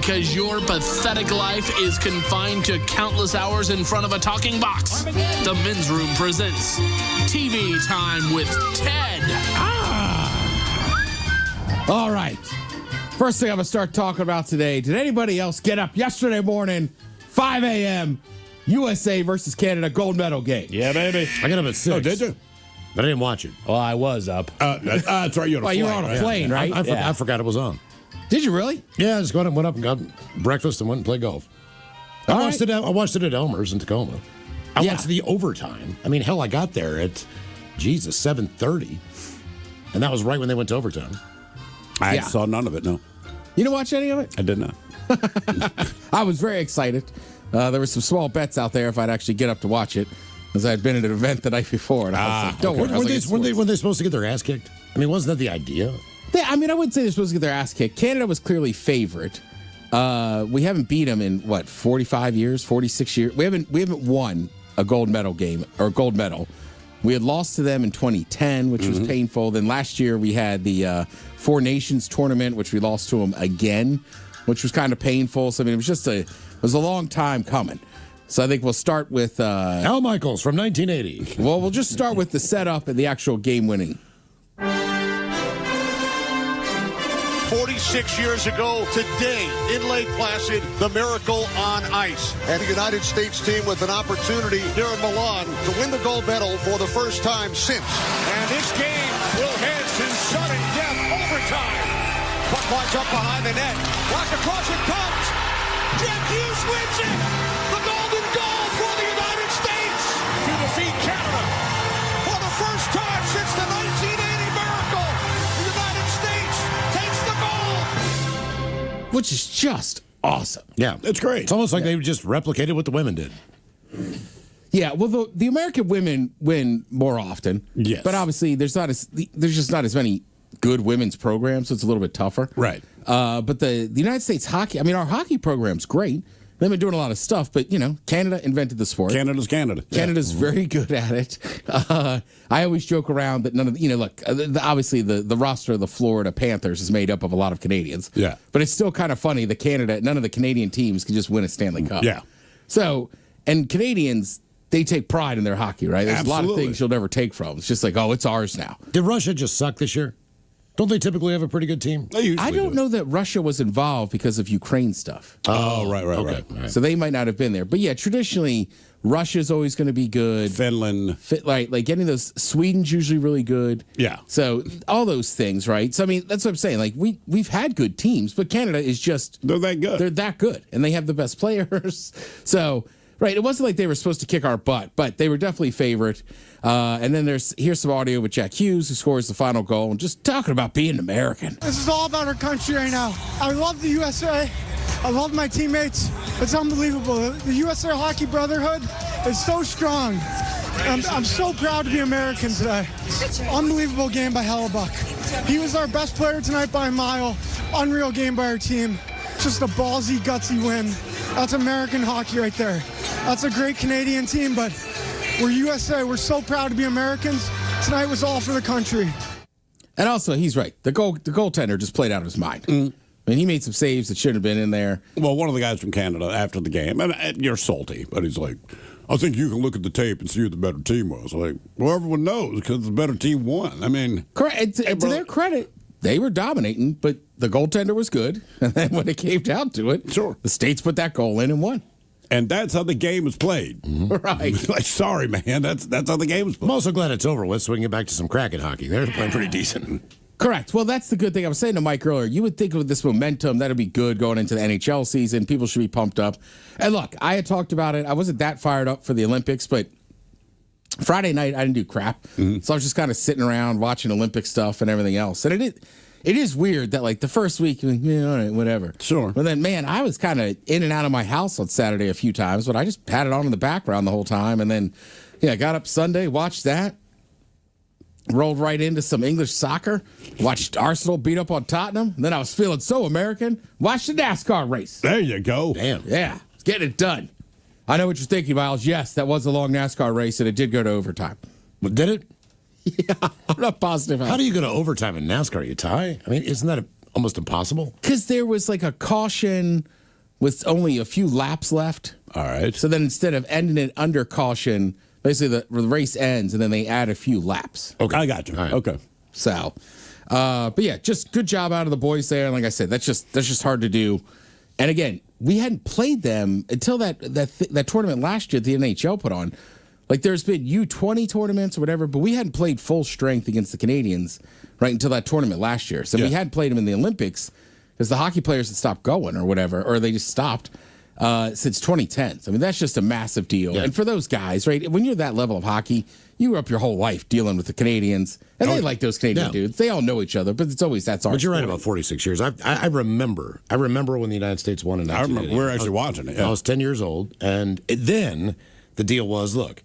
because your pathetic life is confined to countless hours in front of a talking box. The Men's Room presents TV Time with Ted. All right. First thing I'm going to start talking about today. Did anybody else get up yesterday morning, 5 a.m., USA versus Canada gold medal game? Yeah, baby. I got up at 6. Oh, did you? But I didn't watch it. Well, I was up. That's right. Well, you were on a plane, right? I forgot it was on. Did you really? Yeah, I just went up and got breakfast and went and played golf. I watched it at Elmer's in Tacoma. I watched the overtime. I mean, hell, I got there at, 7:30. And that was right when they went to overtime. I saw none of it, no. You didn't watch any of it? I did not. I was very excited. There were some small bets out there if I'd actually get up to watch it, because I had been at an event the night before. And I was like, don't worry. Were they supposed to get their ass kicked? I mean, wasn't that the idea? I wouldn't say they're supposed to get their ass kicked. Canada was clearly favorite. We haven't beat them in, 45 years, 46 years? We haven't won a gold medal game, or gold medal. We had lost to them in 2010, which was painful. Then last year we had the Four Nations tournament, which we lost to them again, which was kind of painful. So, I mean, it was a long time coming. So I think we'll start with... Al Michaels from 1980. Well, we'll just start with the setup and the actual game winning. 46 years ago today in Lake Placid, the miracle on ice. And the United States team with an opportunity here in Milan to win the gold medal for the first time since. And this game will head to sudden death overtime. Puck lines up behind the net. Watch across it comes. Jeff Hughes wins it. The golden goal for the United States to defeat Canada. For the first time since the 1980 miracle, the United States takes the gold. Which is just awesome. Yeah. It's great. It's almost like they just replicated what the women did. Yeah, well, the American women win more often. Yes. But obviously, there's just not as many good women's programs, so it's a little bit tougher. Right. But the United States hockey, our hockey program's great. They've been doing a lot of stuff, but, Canada invented the sport. Canada's Canada. Canada's very good at it. I always joke around that none of obviously the roster of the Florida Panthers is made up of a lot of Canadians. Yeah. But it's still kind of funny that none of the Canadian teams can just win a Stanley Cup. Yeah. So, and Canadians, they take pride in their hockey, right? There's a lot of things you'll never take from. It's just like, oh, it's ours now. Did Russia just suck this year? Don't they typically have a pretty good team? I don't know that Russia was involved because of Ukraine stuff. Oh, right. Okay. Right. So they might not have been there. But yeah, traditionally, Russia's always going to be good. Finland. Like getting those, Sweden's usually really good. Yeah. So all those things, right? So, that's what I'm saying. Like, we've had good teams, but Canada is just... They're that good. They're that good. And they have the best players. So... Right, it wasn't like they were supposed to kick our butt, but they were definitely favorite. And then here's some audio with Jack Hughes, who scores the final goal, and just talking about being an American. This is all about our country right now. I love the USA. I love my teammates. It's unbelievable. The USA Hockey Brotherhood is so strong. I'm so proud to be American today. Unbelievable game by Hellebuck. He was our best player tonight by a mile. Unreal game by our team. Just a ballsy, gutsy win. That's American hockey right there. That's a great Canadian team, but we're USA. We're so proud to be Americans. Tonight was all for the country. And also, he's right. The goaltender just played out of his mind. He made some saves that shouldn't have been in there. Well, one of the guys from Canada after the game, and you're salty, but he's like, I think you can look at the tape and see who the better team was. Like, well, everyone knows because the better team won. Correct. To their credit, they were dominating, but the goaltender was good. And then when it came down to it, the States put that goal in and won. And that's how the game is played. Right. Like, sorry, man. That's how the game is played. I'm also glad it's over with so we can get back to some Kraken hockey. They're playing pretty decent. Correct. Well, that's the good thing. I was saying to Mike earlier, you would think with this momentum, that'd be good going into the NHL season. People should be pumped up. And look, I had talked about it. I wasn't that fired up for the Olympics, but Friday night, I didn't do crap. So I was just kind of sitting around watching Olympic stuff and everything else. And it is weird that, like, the first week, all right, whatever. Sure. But then, man, I was kind of in and out of my house on Saturday a few times, but I just had it on in the background the whole time. And then, I got up Sunday, watched that. Rolled right into some English soccer, watched Arsenal beat up on Tottenham. And then I was feeling so American. Watched the NASCAR race. There you go. Damn. Yeah, getting it done. I know what you're thinking, Miles. Yes, that was a long NASCAR race, and it did go to overtime. Well, did it? Yeah, I'm not positive. How do you go to overtime in NASCAR? You tie? Isn't that almost impossible? Because there was like a caution with only a few laps left. All right. So then instead of ending it under caution, basically the race ends and then they add a few laps. Okay, I got you. All right. Okay. So, but yeah, just good job out of the boys there. And like I said, that's just hard to do. And again, we hadn't played them until that tournament last year that the NHL put on. Like there's been U20 tournaments or whatever, but we hadn't played full strength against the Canadians right until that tournament last year. So we had played them in the Olympics because the hockey players had stopped going or whatever, or they just stopped since 2010. So, I mean, that's just a massive deal. Yeah. And for those guys, right, when you're that level of hockey, you grew up your whole life dealing with the Canadians, and they like those Canadian dudes. They all know each other, but it's always that's our. But you're right about 46 years. I remember when the United States won in 1988. I remember we were actually watching it. Yeah. I was 10 years old, and then the deal was, look,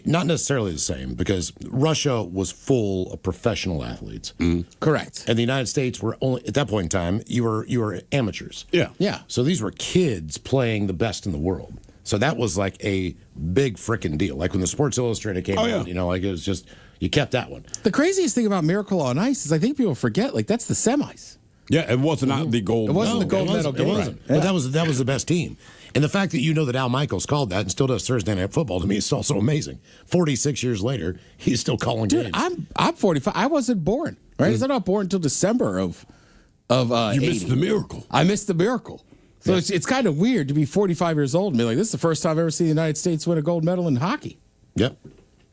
not necessarily the same because Russia was full of professional athletes. Correct. And the United States were only at that point in time you were amateurs. Yeah. Yeah. So these were kids playing the best in the world. So that was like a big frickin' deal. Like when the Sports Illustrated came out, you know, like it was just you kept that one. The craziest thing about Miracle on Ice is I think people forget like that's the semis. Yeah, it wasn't not the gold. It wasn't the gold medal game. It wasn't. But that was the best team. And the fact that you know that Al Michaels called that and still does Thursday Night Football to me is also amazing. 46 years later, he's still calling games. I'm 45. I wasn't born. Right? I'm not born until December of You 80. missed the miracle. I missed the miracle. So it's kind of weird to be 45 years old and be like, this is the first time I've ever seen the United States win a gold medal in hockey. Yep.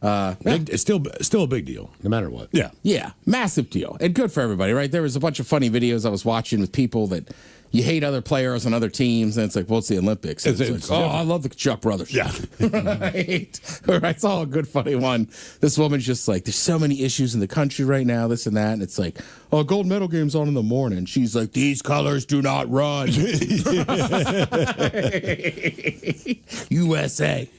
It's still a big deal, no matter what. Yeah. Yeah, massive deal. And good for everybody, right? There was a bunch of funny videos I was watching with people that you hate other players on other teams, and it's like, well, it's the Olympics. And it's like, I love the Chuck brothers. Yeah. Right? Right. It's all a good, funny one. This woman's just like, there's so many issues in the country right now, this and that. And it's like, oh, gold medal game's on in the morning. She's like, these colors do not run. USA.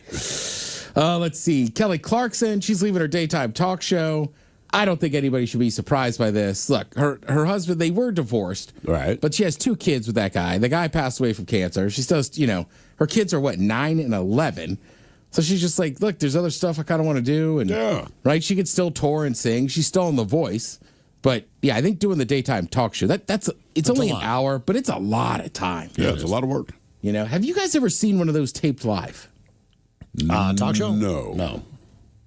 Let's see. Kelly Clarkson, she's leaving her daytime talk show. I don't think anybody should be surprised by this. Look, her husband, they were divorced. Right. But she has 2 kids with that guy. The guy passed away from cancer. She still, her kids are 9 and 11. So she's just like, look, there's other stuff I kind of want to do. And right, she could still tour and sing. She's still on The Voice. But yeah, I think doing the daytime talk show, that's only an hour, but it's a lot of time. Yeah, it's a lot of work. Have you guys ever seen one of those taped live? Talk show? No.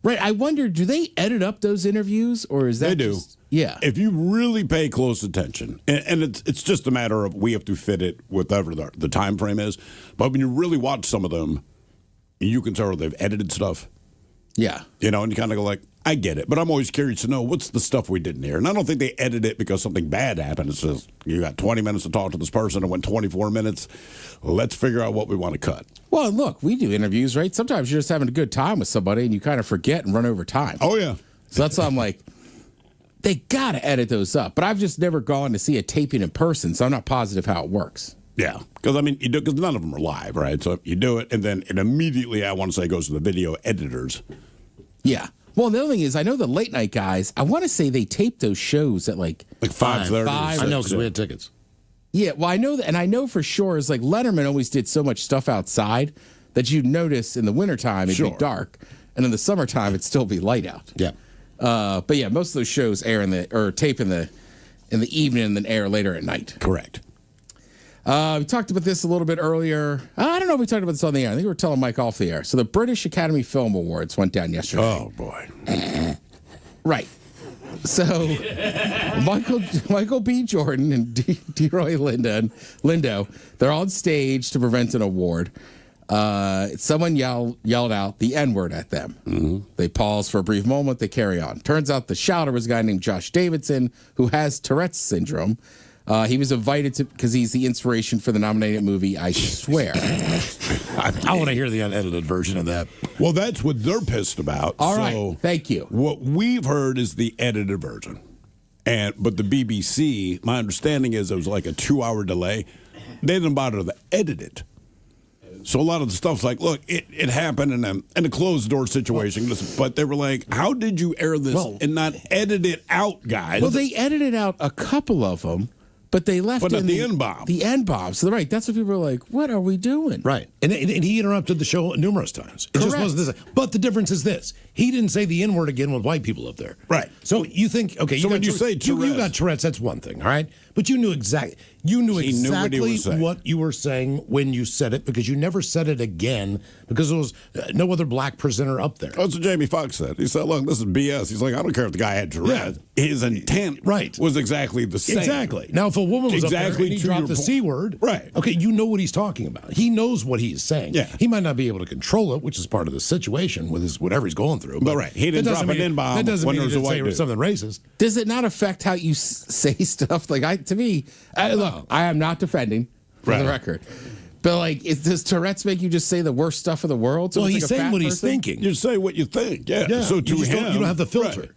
Right. I wonder, do they edit up those interviews or is that They do. Yeah. If you really pay close attention, and it's just a matter of we have to fit it whatever the time frame is. But when you really watch some of them, you can tell they've edited stuff. Yeah. And you kind of go like, I get it. But I'm always curious to know what's the stuff we didn't hear. And I don't think they edit it because something bad happened. It's just you got 20 minutes to talk to this person and went 24 minutes. Let's figure out what we want to cut. Well, look, we do interviews, right? Sometimes you're just having a good time with somebody and you kind of forget and run over time. Oh, yeah. So that's why I'm like, they got to edit those up. But I've just never gone to see a taping in person, so I'm not positive how it works. Yeah, because because none of them are live, right? So you do it, and then it immediately, I want to say, goes to the video editors. Yeah. Well, the other thing is, I know the late night guys, I want to say they tape those shows at like 5:30. I know because we had tickets. Yeah, well, I know that, and I know for sure is like Letterman always did so much stuff outside that you'd notice in the wintertime it'd be dark, and in the summertime it'd still be light out. Yeah. But yeah, most of those shows air tape in the evening and then air later at night. Correct. We talked about this a little bit earlier. I don't know if we talked about this on the air. I think we were telling Mike off the air. So the British Academy Film Awards went down yesterday. Oh, boy. Right. So Michael B. Jordan and DeRoy Lindo, they're on stage to present an award. Someone yelled out the N-word at them. Mm-hmm. They pause for a brief moment. They carry on. Turns out the shouter was a guy named Josh Davidson who has Tourette's syndrome. He was invited to because he's the inspiration for the nominated movie I Swear. I want to hear the unedited version of that. Well, that's what they're pissed about. All right, thank you. What we've heard is the edited version, but the BBC, my understanding is it was like a 2-hour delay. They didn't bother to edit it. So a lot of the stuff's like, look, it happened in a closed door situation, but they were like, how did you air this and not edit it out, guys? Well, they edited out a couple of them. But they left in the N-bomb. The N-bomb. So, right, that's what people are like, what are we doing? Right. And he interrupted the show numerous times. It just wasn't this. But the difference is this. He didn't say the N-word again with white people up there. Right. So you think, okay, so when you say Tourette's. you got Tourette's, that's one thing, all right? But you knew exactly. You knew He knew what he exactly was saying. what you were saying when you said it because you never said it again because there was no other black presenter up there. That's what Jamie Foxx said. He said, look, this is BS. He's like, I don't care if the guy had Tourette's. His intent was exactly the same. Exactly. Now, if a woman was up there and he to dropped your the point. C word, Right. okay, you know what he's talking about. He knows what he's saying. Yeah. He might not be able to control it, which is part of the situation with his whatever he's going through. But right. He didn't that doesn't drop an mean- N-bomb That doesn't when mean there he was a didn't white say dude. something racist. Does it not affect how you say stuff? Like, to me, look, I am not defending, for the Right. record. But, like, does Tourette's make you just say the worst stuff of the world? So Well, it's he's like a saying fat what he's person? thinking. You say what you think. Yeah. Yeah. So to you, just him, don't, you don't have the filter. Right.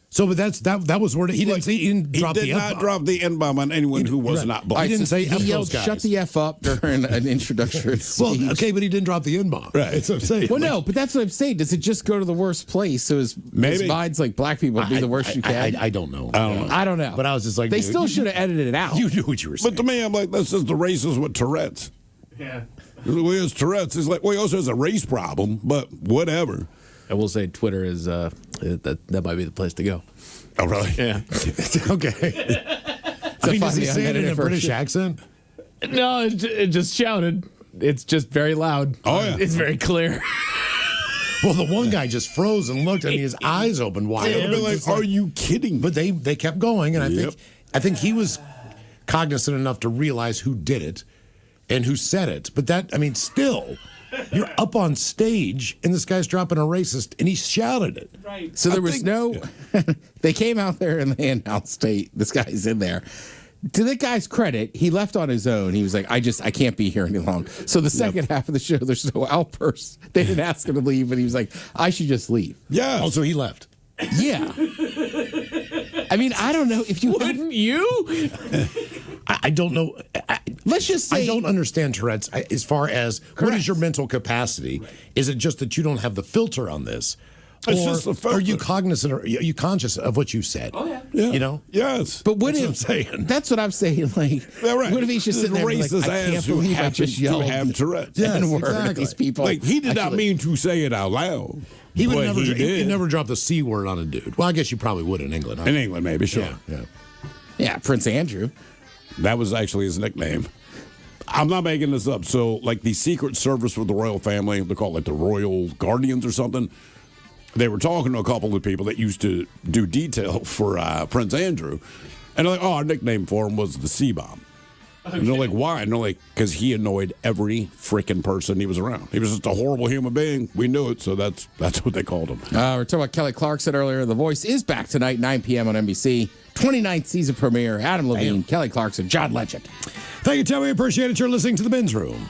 So, but that was where he didn't say he didn't He drop did the not F-bomb. drop the N-bomb on anyone who was Right. not He black. didn't say F He those yelled, guys. shut the F up during an introductory speech. Well, okay, but he didn't drop the N-bomb. Right. That's what I'm saying. Well, no, but that's what I'm saying. Does it just go to the worst place? So his Maybe. mind's like black people be the worst you can? I don't know. I don't know. But I was just like, they dude, still you- should have edited it out. You knew what you were saying. But to me, I'm like, that's just the racist with Tourette's. Yeah. Well, he has Tourette's. He's like, well, he also has a race problem, but whatever. I will say Twitter is that might be the place to go. Oh, really? Yeah. Okay. I mean, does he say it in a British accent? No, it just shouted. It's just very loud. Oh, yeah. It's very clear. Well, the one guy just froze and looked, and his eyes opened wide. I'd be open, like, just are you kidding? But they kept going, and Yep. I think he was cognizant enough to realize who did it and who said it. But that, I mean, still, you're up on stage, and this guy's dropping a racist, and he shouted it. Right. So there was no. They came out there and they announced, "Hey, this guy's in there." To the guy's credit, he left on his own. He was like, I can't be here any longer. So the second half of the show, there's no outbursts. They didn't ask him to leave, but he was like, I should just leave. Yeah. Also, he left. Yeah. I mean, I don't know if you Wouldn't you? I don't know. Let's just say I don't understand Tourette's as far as what is your mental capacity? Is it just that you don't have the filter on this? It's Or just the filter. are you cognizant? Are you conscious of what you said? Oh, yeah. Yeah. You know? Yes. But what That's if what I'm saying. That's what I'm saying? Like, Yeah, right. what if he's just This sitting there and be racist like, I ass can't who believe I happens just to yelled have Tourette's. Yes, N-word at exactly. these people. Like, he did not Actually- mean to say it out loud. He would but never. he He did. never dropped the C word on a dude. Well, I guess you probably would in England. Huh? In England, maybe, sure. Yeah. Yeah, Prince Andrew. That was actually his nickname. I'm not making this up. So, like the Secret Service for the royal family, they call it like the Royal Guardians or something. They were talking to a couple of people that used to do detail for Prince Andrew. And they're like, oh, our nickname for him was the C-bomb. And they're like, why? And they're like, because he annoyed every freaking person he was around. He was just a horrible human being. We knew it, so that's what they called him. We're talking about Kelly Clarkson earlier. The Voice is back tonight, 9 p.m. on NBC. 29th season premiere. Adam Levine, Kelly Clarkson, John Legend. Thank you, Tim. We appreciate it. You're listening to The Men's Room.